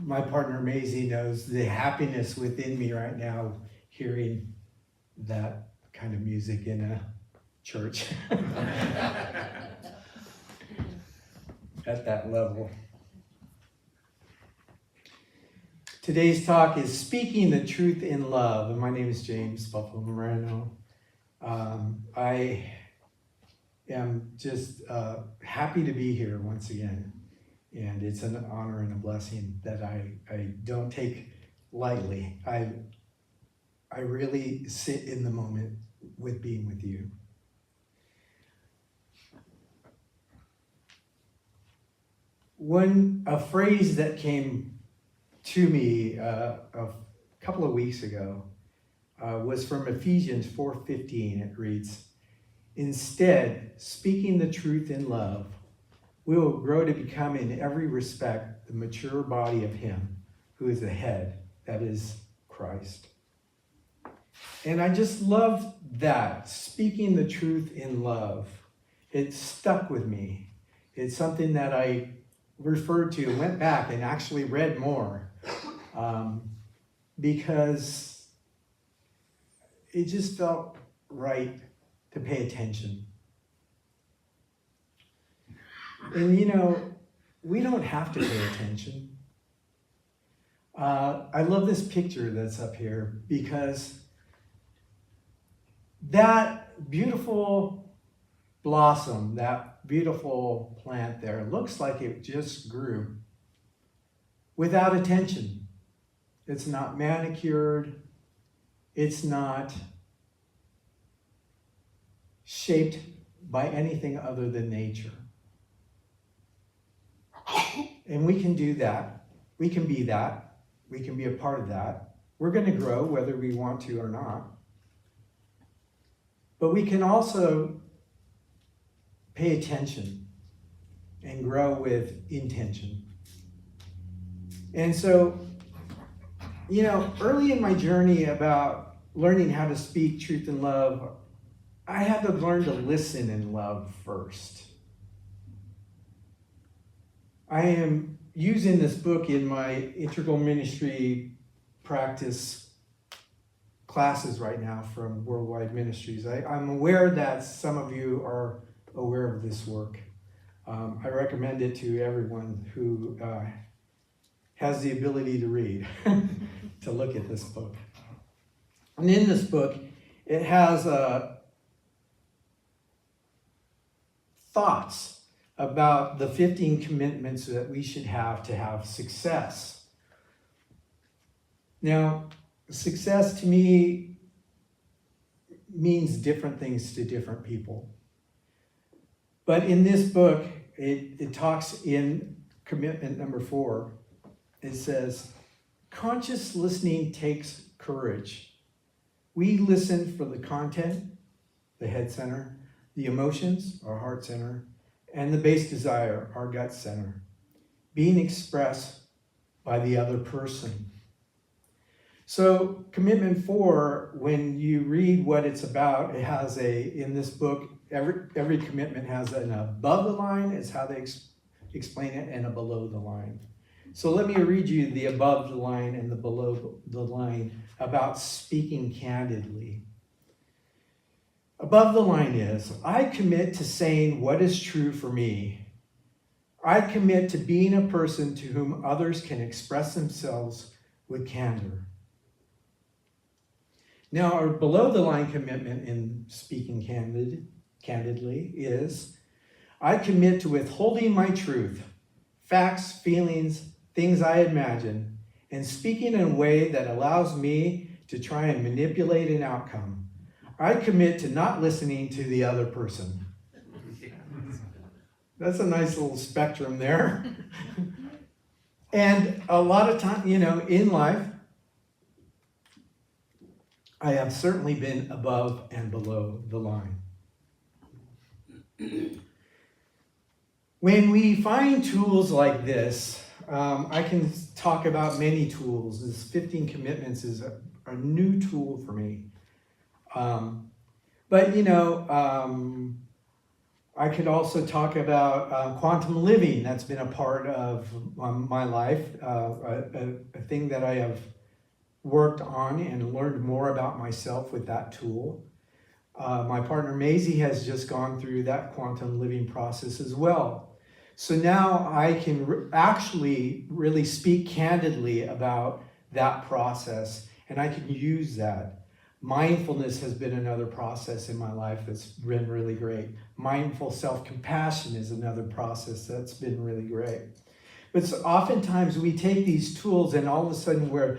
My partner Maisie knows the happiness within me right now hearing that kind of music in a church at that level. Today's talk is Speaking the Truth in Love, and my name is James Buffalo Moreno. I am just happy to be here once again, and it's an honor and a blessing that I don't take lightly. I really sit in the moment with being with you. A phrase that came to me a couple of weeks ago was from Ephesians 4:15. It reads, "Instead, speaking the truth in love, we will grow to become in every respect the mature body of Him who is the head, that is Christ." And I just love that, speaking the truth in love. It stuck with me. It's something that I referred to and went back and actually read more because it just felt right to pay attention. And we don't have to pay attention. I love this picture that's up here because that beautiful blossom, that beautiful plant there, looks like it just grew without attention. It's not manicured. It's not shaped by anything other than nature. And we can do that. We can be that. We can be a part of that. We're going to grow whether we want to or not. But we can also pay attention and grow with intention. And so, early in my journey about learning how to speak truth in love, I had to learn to listen in love first. I am using this book in my integral ministry practice classes right now from Worldwide Ministries. I'm aware that some of you are aware of this work. I recommend it to everyone who has the ability to read, to look at this book. And in this book, it has thoughts about the 15 commitments that we should have to have success. Now, success to me means different things to different people. But in this book, it talks in commitment number 4. It says, conscious listening takes courage. We listen for the content, the head center, the emotions, our heart center, and the base desire, our gut center, being expressed by the other person. So commitment 4, when you read what it's about, it has in this book, every commitment has an above the line, is how they explain it, and a below the line. So let me read you the above the line and the below the line about speaking candidly. Above the line is, I commit to saying what is true for me. I commit to being a person to whom others can express themselves with candor. Now, our below the line commitment in speaking candidly is, I commit to withholding my truth, facts, feelings, things I imagine, and speaking in a way that allows me to try and manipulate an outcome. I commit to not listening to the other person. That's a nice little spectrum there. And a lot of time, in life, I have certainly been above and below the line. When we find tools like this, I can talk about many tools. This 15 commitments is a new tool for me. But I could also talk about quantum living. That's been a part of my life, a thing that I have worked on and learned more about myself with that tool. My partner Maisie has just gone through that quantum living process as well. So now I can actually really speak candidly about that process, and I can use that. Mindfulness has been another process in my life that's been really great. Mindful self-compassion is another process that's been really great. But so oftentimes we take these tools and all of a sudden we're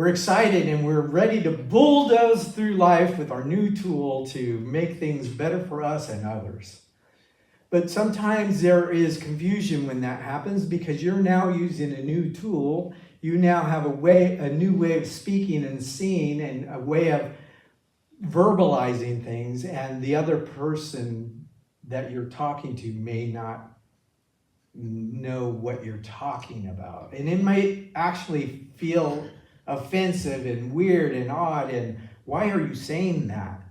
excited and we're ready to bulldoze through life with our new tool to make things better for us and others. But sometimes there is confusion when that happens because you're now using a new tool. You now have a new way of speaking and seeing and a way of verbalizing things, and the other person that you're talking to may not know what you're talking about. And it might actually feel offensive and weird and odd, and why are you saying that?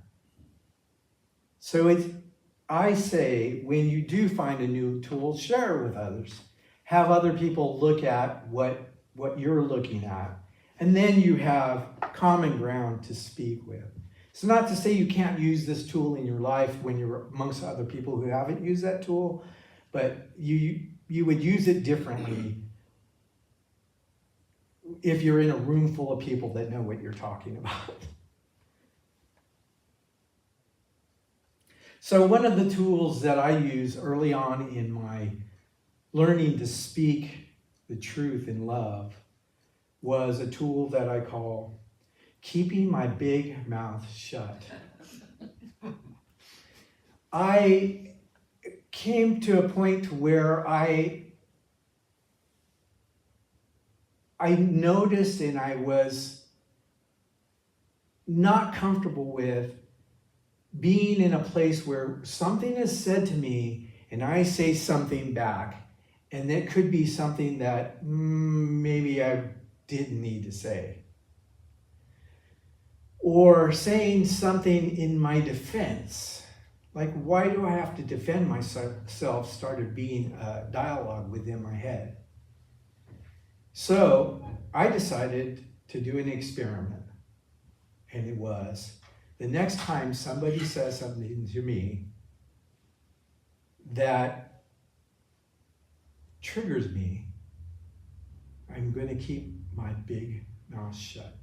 So I say, when you do find a new tool, share it with others. Have other people look at what you're looking at. And then you have common ground to speak with. It's not to say you can't use this tool in your life when you're amongst other people who haven't used that tool, but you would use it differently if you're in a room full of people that know what you're talking about. So one of the tools that I use early on in my learning to speak the truth in love was a tool that I call keeping my big mouth shut. I came to a point where I noticed and I was not comfortable with being in a place where something is said to me and I say something back, and it could be something that maybe I didn't need to say. Or saying something in my defense. Like, why do I have to defend myself? Started being a dialogue within my head. So I decided to do an experiment. And it was, the next time somebody says something to me that triggers me, I'm going to keep my big mouth shut.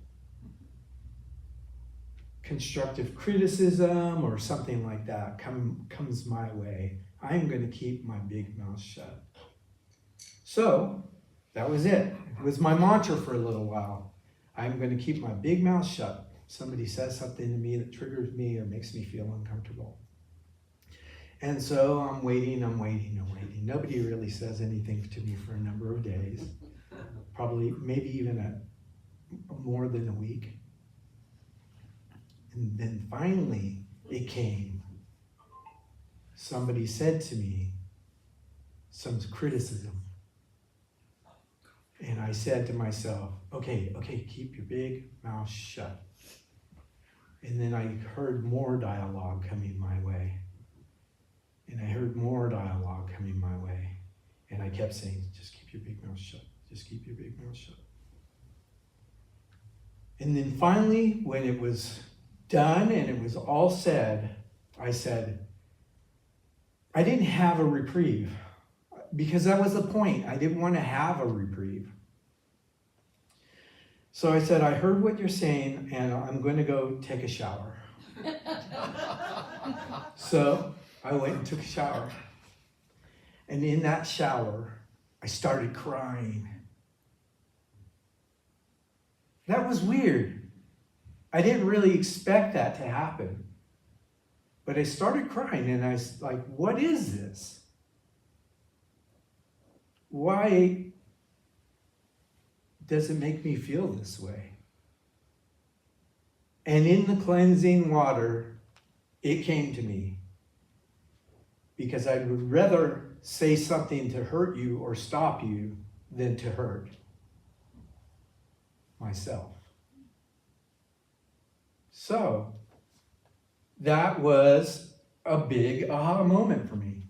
Constructive criticism or something like that comes my way, I'm going to keep my big mouth shut. So that was it. It was my mantra for a little while. I'm going to keep my big mouth shut. Somebody says something to me that triggers me or makes me feel uncomfortable. And so I'm waiting. Nobody really says anything to me for a number of days. Probably, maybe even more than a week. And then finally, it came. Somebody said to me some criticism. And I said to myself, okay, keep your big mouth shut. And then I heard more dialogue coming my way. And I heard more dialogue coming my way. And I kept saying, just keep your big mouth shut. Just keep your big mouth shut. And then finally, when it was done and it was all said, I said, I didn't have a reprieve. Because that was the point. I didn't want to have a reprieve. So I said, I heard what you're saying, and I'm going to go take a shower. So I went and took a shower. And in that shower, I started crying. That was weird. I didn't really expect that to happen. But I started crying, and I was like, what is this? Why does it make me feel this way? And in the cleansing water, it came to me. Because I would rather say something to hurt you or stop you than to hurt myself. So, that was a big aha moment for me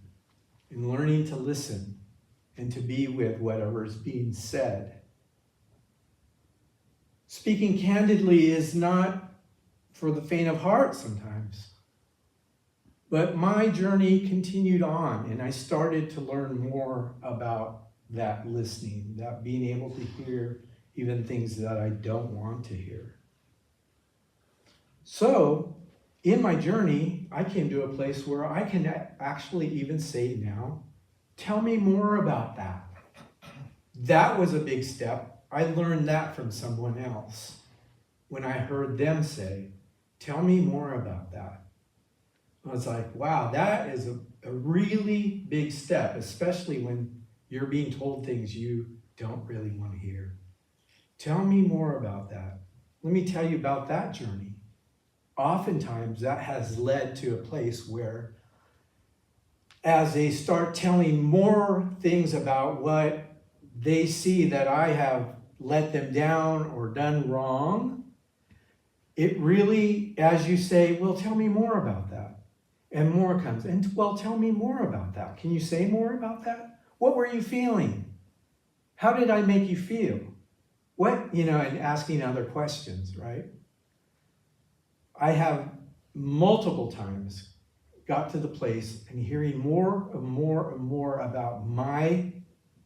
in learning to listen and to be with whatever is being said. Speaking candidly is not for the faint of heart sometimes. But my journey continued on, and I started to learn more about that listening, that being able to hear even things that I don't want to hear. So, in my journey, I came to a place where I can actually even say now, tell me more about that. That was a big step. I learned that from someone else when I heard them say, tell me more about that. I was like, wow, that is a really big step, especially when you're being told things you don't really want to hear. Tell me more about that. Let me tell you about that journey. Oftentimes, that has led to a place where, as they start telling more things about what they see that I have let them down or done wrong, it really, as you say, well, tell me more about that. And more comes. And well, tell me more about that. Can you say more about that? What were you feeling? How did I make you feel? What, and asking other questions, right? I have multiple times got to the place and hearing more and more and more about my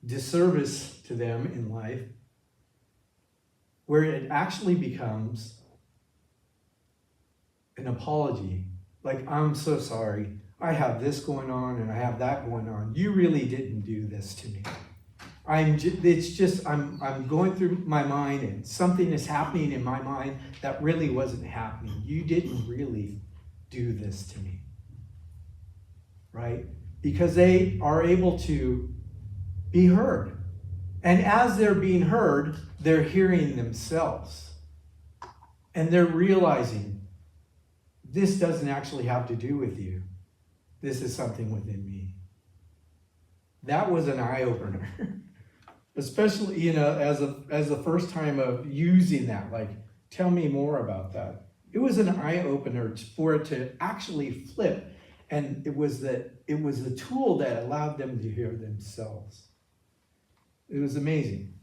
disservice to them in life, where it actually becomes an apology. Like, I'm so sorry. I have this going on and I have that going on. You really didn't do this to me. I'm going through my mind and something is happening in my mind that really wasn't happening. You didn't really do this to me. Right? Because they are able to be heard. And as they're being heard, they're hearing themselves. And they're realizing, this doesn't actually have to do with you. This is something within me. That was an eye-opener. Especially, as the first time of using that, like, tell me more about that. It was an eye-opener for it to actually flip. And it was the tool that allowed them to hear themselves. It was amazing.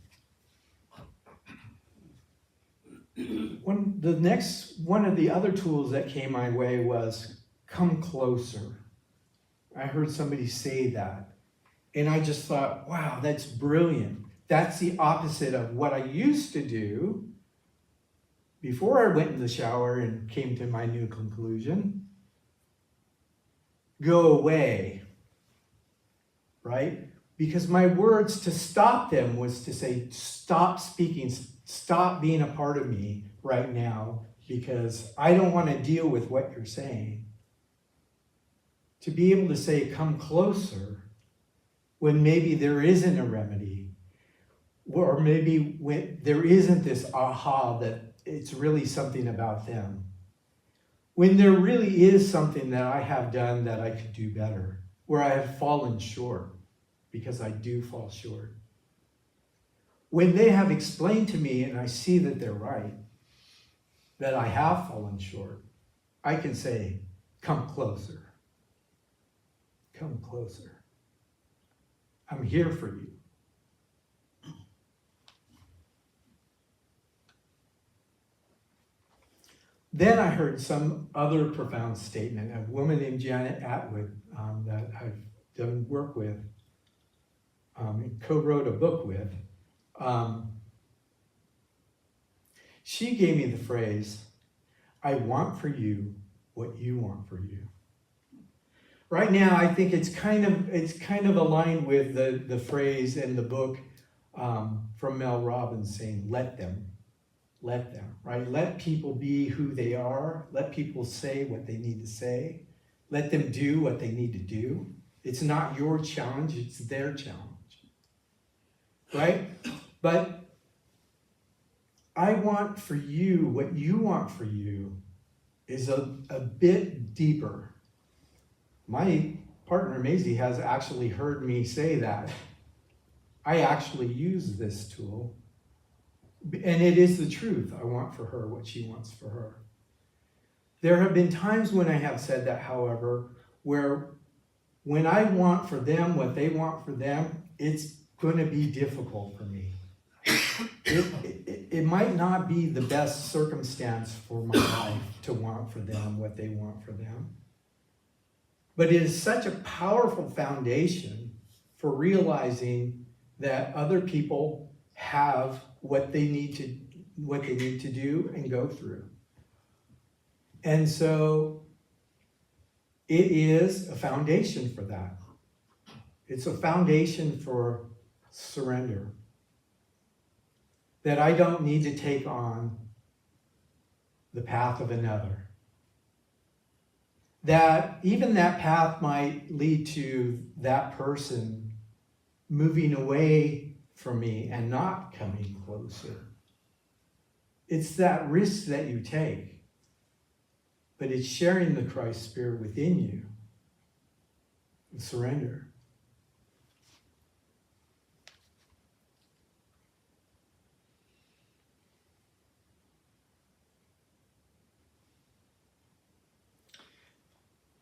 One of the other tools that came my way was come closer. I heard somebody say that. And I just thought, wow, that's brilliant. That's the opposite of what I used to do before I went in the shower and came to my new conclusion. Go away. Right? Because my words to stop them was to say, stop speaking, stop being a part of me right now, because I don't want to deal with what you're saying. To be able to say, come closer, when maybe there isn't a remedy, or maybe when there isn't this aha that it's really something about them. When there really is something that I have done that I could do better, where I have fallen short, because I do fall short. When they have explained to me and I see that they're right, that I have fallen short, I can say, come closer. Come closer. I'm here for you. Then I heard some other profound statement. A woman named Janet Atwood that I've done work with, and co-wrote a book with. She gave me the phrase, I want for you what you want for you. Right now, I think it's kind of aligned with the phrase in the book from Mel Robbins saying, let them, right? Let people be who they are. Let people say what they need to say. Let them do what they need to do. It's not your challenge, it's their challenge, right? But I want for you, what you want for you is a bit deeper. My partner, Maisie, has actually heard me say that. I actually use this tool. And it is the truth. I want for her what she wants for her. There have been times when I have said that, however, where when I want for them what they want for them, it's going to be difficult for me. It might not be the best circumstance for my life to want for them what they want for them. But it is such a powerful foundation for realizing that other people have what they need to do and go through. And so it is a foundation for that. It's a foundation for surrender. That I don't need to take on the path of another. That even that path might lead to that person moving away from me and not coming closer. It's that risk that you take, but it's sharing the Christ Spirit within you. Surrender.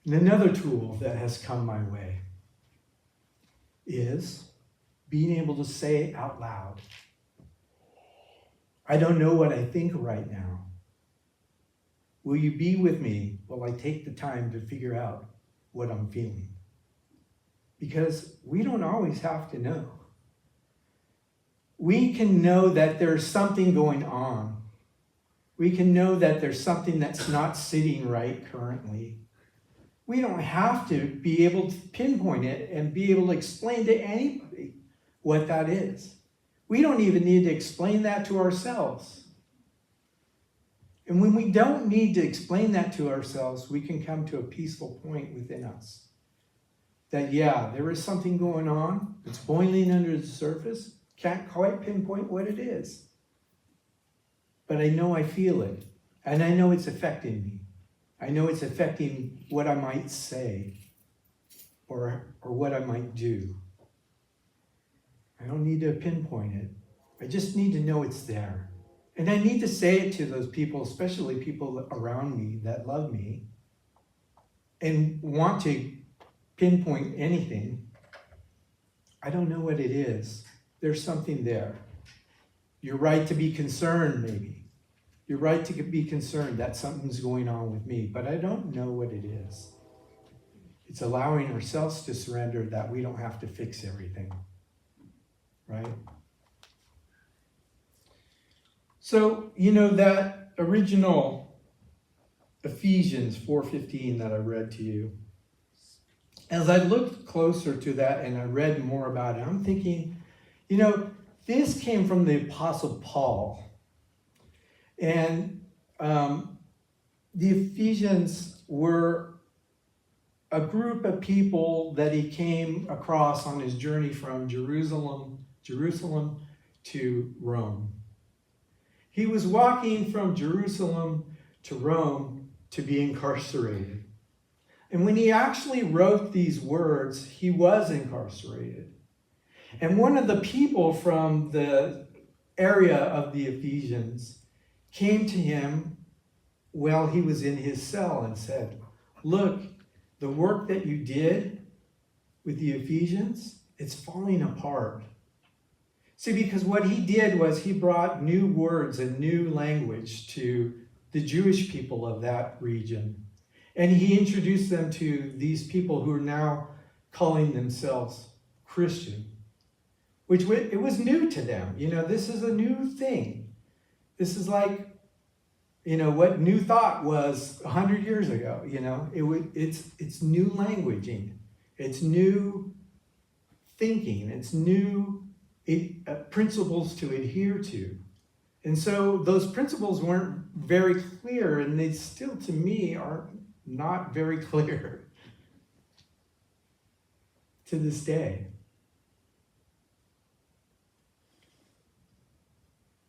And another tool that has come my way is being able to say out loud, I don't know what I think right now. Will you be with me while I take the time to figure out what I'm feeling? Because we don't always have to know. We can know that there's something going on. We can know that there's something that's not sitting right currently. We don't have to be able to pinpoint it and be able to explain to anybody what that is. We don't even need to explain that to ourselves. And when we don't need to explain that to ourselves, we can come to a peaceful point within us. That, yeah, there is something going on. It's boiling under the surface. Can't quite pinpoint what it is. But I know I feel it. And I know it's affecting me. I know it's affecting what I might say or what I might do. I don't need to pinpoint it. I just need to know it's there. And I need to say it to those people, especially people around me that love me and want to pinpoint anything. I don't know what it is. There's something there. You're right to be concerned, maybe. You're right to be concerned that something's going on with me, but I don't know what it is. It's allowing ourselves to surrender that we don't have to fix everything, right? So, that original Ephesians 4:15 that I read to you, as I looked closer to that and I read more about it, I'm thinking, this came from the Apostle Paul. And the Ephesians were a group of people that he came across on his journey from Jerusalem to Rome. He was walking from Jerusalem to Rome to be incarcerated. And when he actually wrote these words, he was incarcerated. And one of the people from the area of the Ephesians came to him while he was in his cell and said, look, the work that you did with the Ephesians, it's falling apart. See, because what he did was he brought new words and new language to the Jewish people of that region. And he introduced them to these people who are now calling themselves Christian, which it was new to them. This is a new thing. This is like, what New Thought was 100 years ago. It's new languaging. It's new thinking. It's new principles to adhere to. And so those principles weren't very clear, and they still, to me, are not very clear to this day.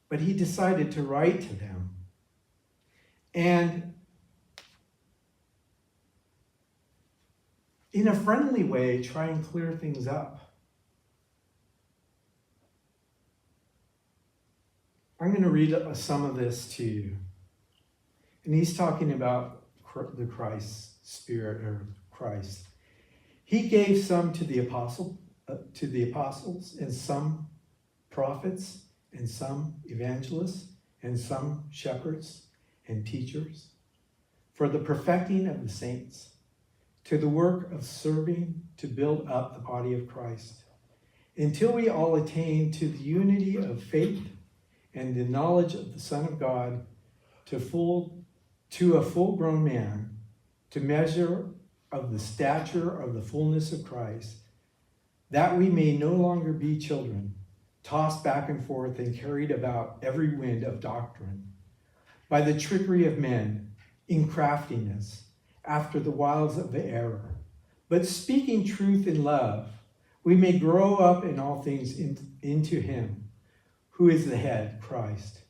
But he decided to write to them. And in a friendly way, try and clear things up. I'm going to read some of this to you. And he's talking about the Christ Spirit or Christ. He gave some to the apostles, and some prophets, and some evangelists, and some shepherds and teachers, for the perfecting of the saints, to the work of serving to build up the body of Christ, until we all attain to the unity of faith and the knowledge of the Son of God, to a full-grown man, to measure of the stature of the fullness of Christ, that we may no longer be children, tossed back and forth and carried about every wind of doctrine, by the trickery of men, in craftiness, after the wiles of the error. But speaking truth in love, we may grow up in all things into him, who is the head, Christ,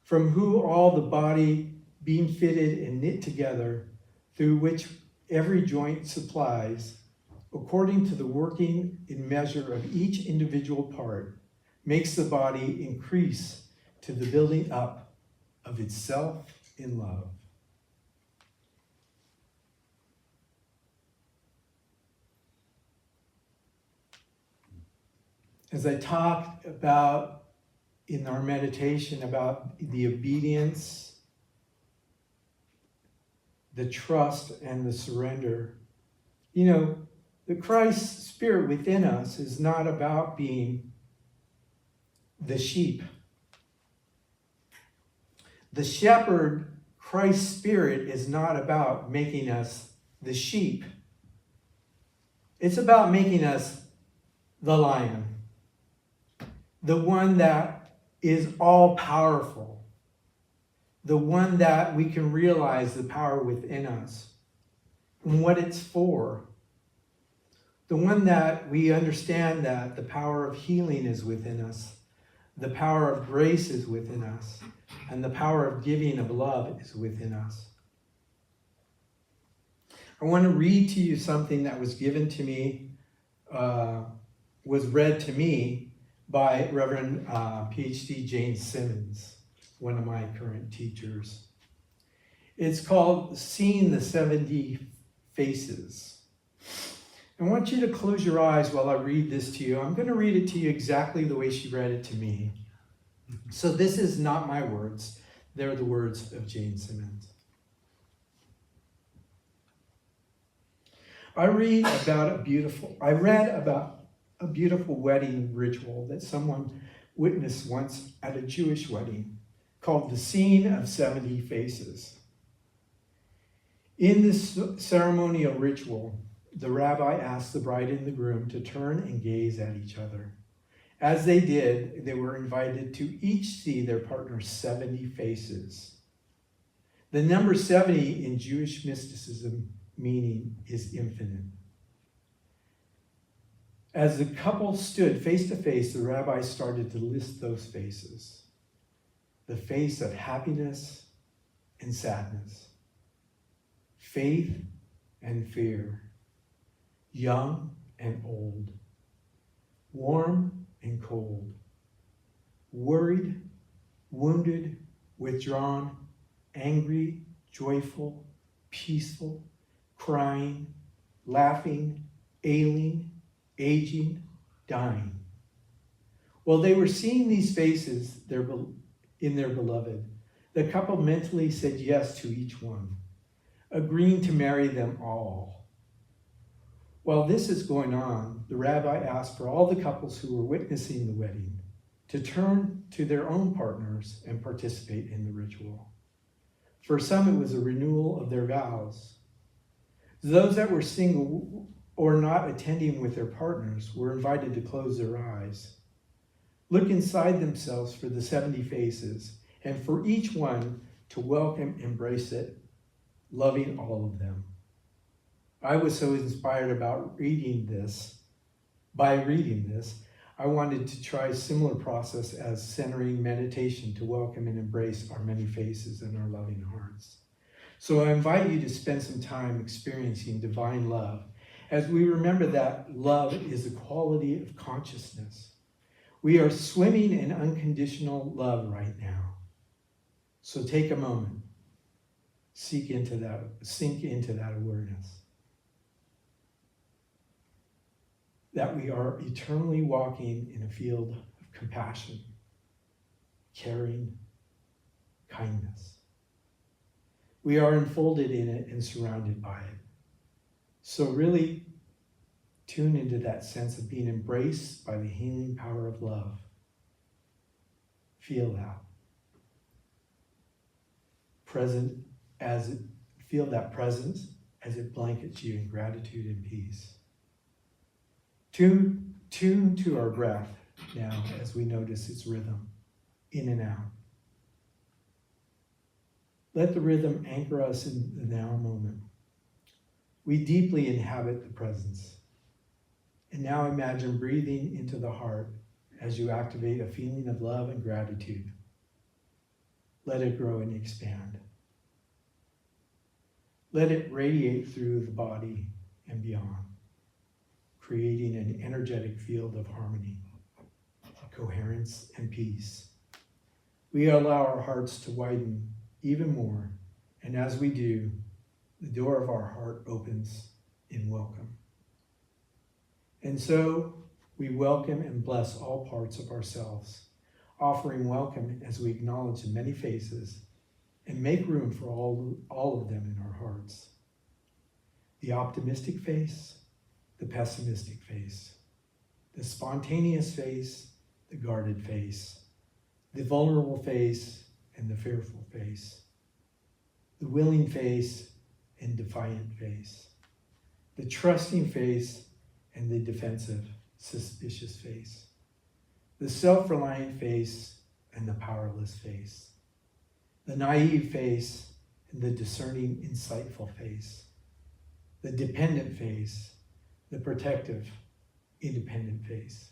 from whom all the body, being fitted and knit together, through which every joint supplies, according to the working in measure of each individual part, makes the body increase to the building up of itself in love. As I talked about in our meditation about the obedience, the trust, and the surrender, the Christ Spirit within us is not about being the sheep. The shepherd, Christ's Spirit, is not about making us the sheep. It's about making us the lion, the one that is all powerful, the one that we can realize the power within us and what it's for, the one that we understand that the power of healing is within us, the power of grace is within us, and the power of giving of love is within us. I want to read to you something that was given to me, was read to me by Reverend PhD Jane Simmons, one of my current teachers. It's called Seeing the 70 Faces. I want you to close your eyes while I read this to you. I'm going to read it to you exactly the way she read it to me. So this is not my words. They're the words of Jane Simmons. I read about a beautiful wedding ritual that someone witnessed once at a Jewish wedding called the Scene of 70 Faces. In this ceremonial ritual, the rabbi asked the bride and the groom to turn and gaze at each other. As they did, they were invited to each see their partner's 70 faces. The number 70 in Jewish mysticism meaning is infinite. As the couple stood face to face, the rabbi started to list those faces. The face of happiness and sadness, faith and fear, young and old, warm and cold, worried, wounded, withdrawn, angry, joyful, peaceful, crying, laughing, ailing, aging, dying. While they were seeing these faces in their beloved, the couple mentally said yes to each one, agreeing to marry them all. While this is going on, the rabbi asked for all the couples who were witnessing the wedding to turn to their own partners and participate in the ritual. For some, it was a renewal of their vows. Those that were single or not attending with their partners were invited to close their eyes, look inside themselves for the 70 faces, and for each one to welcome, embrace it, loving all of them. I was so inspired about reading this. By reading this, I wanted to try a similar process as centering meditation to welcome and embrace our many faces and our loving hearts. So I invite you to spend some time experiencing divine love as we remember that love is a quality of consciousness. We are swimming in unconditional love right now. So take a moment, sink into that awareness. that we are eternally walking in a field of compassion, caring, kindness. We are enfolded in it and surrounded by it. So really tune into that sense of being embraced by the healing power of love. Feel that. Feel that presence as it blankets you in gratitude and peace. Tune to our breath now as we notice its rhythm, in and out. Let the rhythm anchor us in the now moment. We deeply inhabit the presence. And now imagine breathing into the heart as you activate a feeling of love and gratitude. Let it grow and expand. Let it radiate through the body and beyond, creating an energetic field of harmony, coherence, and peace. We allow our hearts to widen even more, and as we do, the door of our heart opens in welcome. And so we welcome and bless all parts of ourselves, offering welcome as we acknowledge the many faces and make room for all of them in our hearts. The optimistic face, the pessimistic face, the spontaneous face, the guarded face, the vulnerable face and the fearful face, the willing face and defiant face, the trusting face and the defensive, suspicious face, the self-reliant face and the powerless face, the naive face and the discerning, insightful face, the dependent face, the protective, independent face,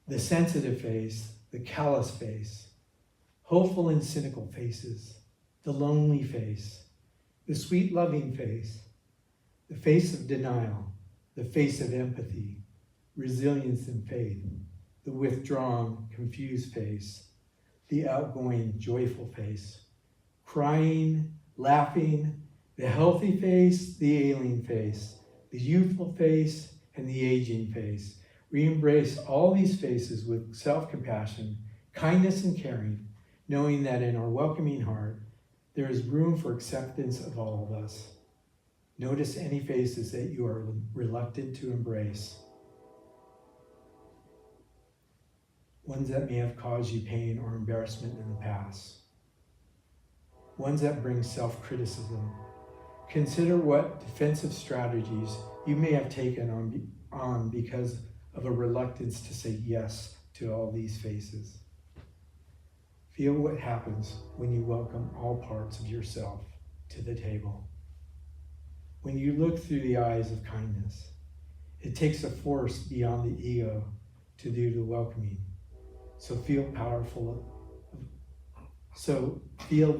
the sensitive face, the callous face, hopeful and cynical faces, the lonely face, the sweet loving face, the face of denial, the face of empathy, resilience and faith, the withdrawn, confused face, the outgoing, joyful face, crying, laughing, the healthy face, the ailing face, the youthful face, and the aging face. We embrace all these faces with self-compassion, kindness, and caring, knowing that in our welcoming heart, there is room for acceptance of all of us. Notice any faces that you are reluctant to embrace. Ones that may have caused you pain or embarrassment in the past. Ones that bring self-criticism. Consider what defensive strategies you may have taken on because of a reluctance to say yes to all these faces. Feel what happens when you welcome all parts of yourself to the table. When you look through the eyes of kindness, it takes a force beyond the ego to do the welcoming. So feel the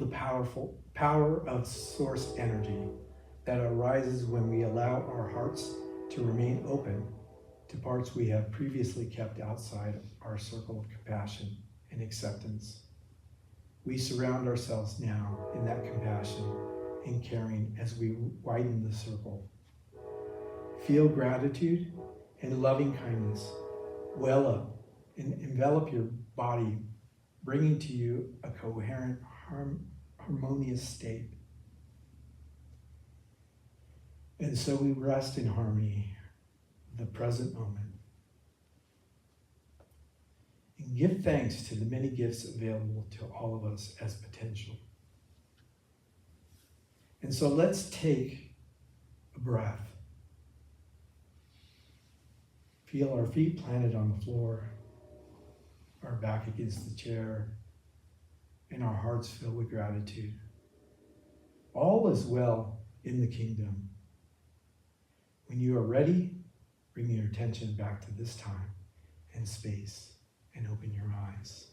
powerful power of source energy that arises when we allow our hearts to remain open to parts we have previously kept outside our circle of compassion and acceptance. We surround ourselves now in that compassion and caring as we widen the circle. Feel gratitude and loving kindness well up and envelop your body, bringing to you a coherent, harmonious state. And so we rest in harmony, the present moment. And give thanks to the many gifts available to all of us as potential. And so let's take a breath. Feel our feet planted on the floor, our back against the chair, and our hearts filled with gratitude. All is well in the kingdom. When you are ready, bring your attention back to this time and space and open your eyes.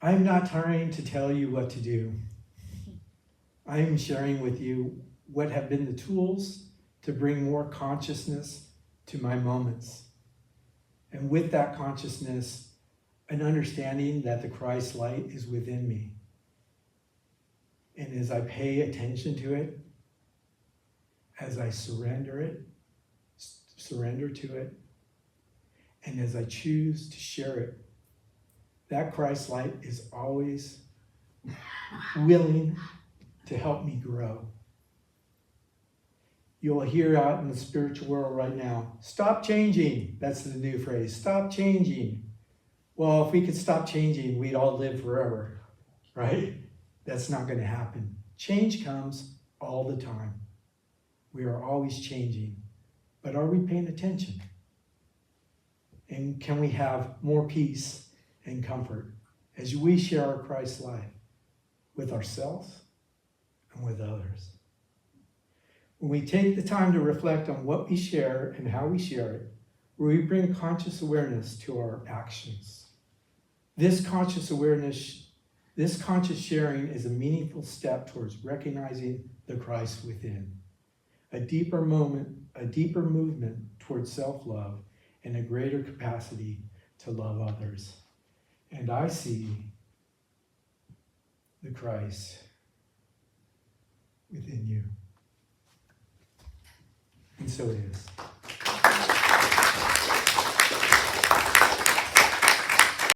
I'm not trying to tell you what to do. I'm sharing with you what have been the tools to bring more consciousness to my moments. And with that consciousness, an understanding that the Christ light is within me. And as I pay attention to it, as I surrender to it, and as I choose to share it, that Christ light is always willing to help me grow. You'll hear out in the spiritual world right now, stop changing. That's the new phrase, stop changing. Well, if we could stop changing, we'd all live forever, right? That's not going to happen. Change comes all the time. We are always changing. But are we paying attention? And can we have more peace and comfort as we share our Christ life with ourselves and with others? When we take the time to reflect on what we share and how we share it, we bring conscious awareness to our actions. This conscious awareness, this conscious sharing is a meaningful step towards recognizing the Christ within. A deeper movement towards self-love and a greater capacity to love others. And I see the Christ within you. And so it is.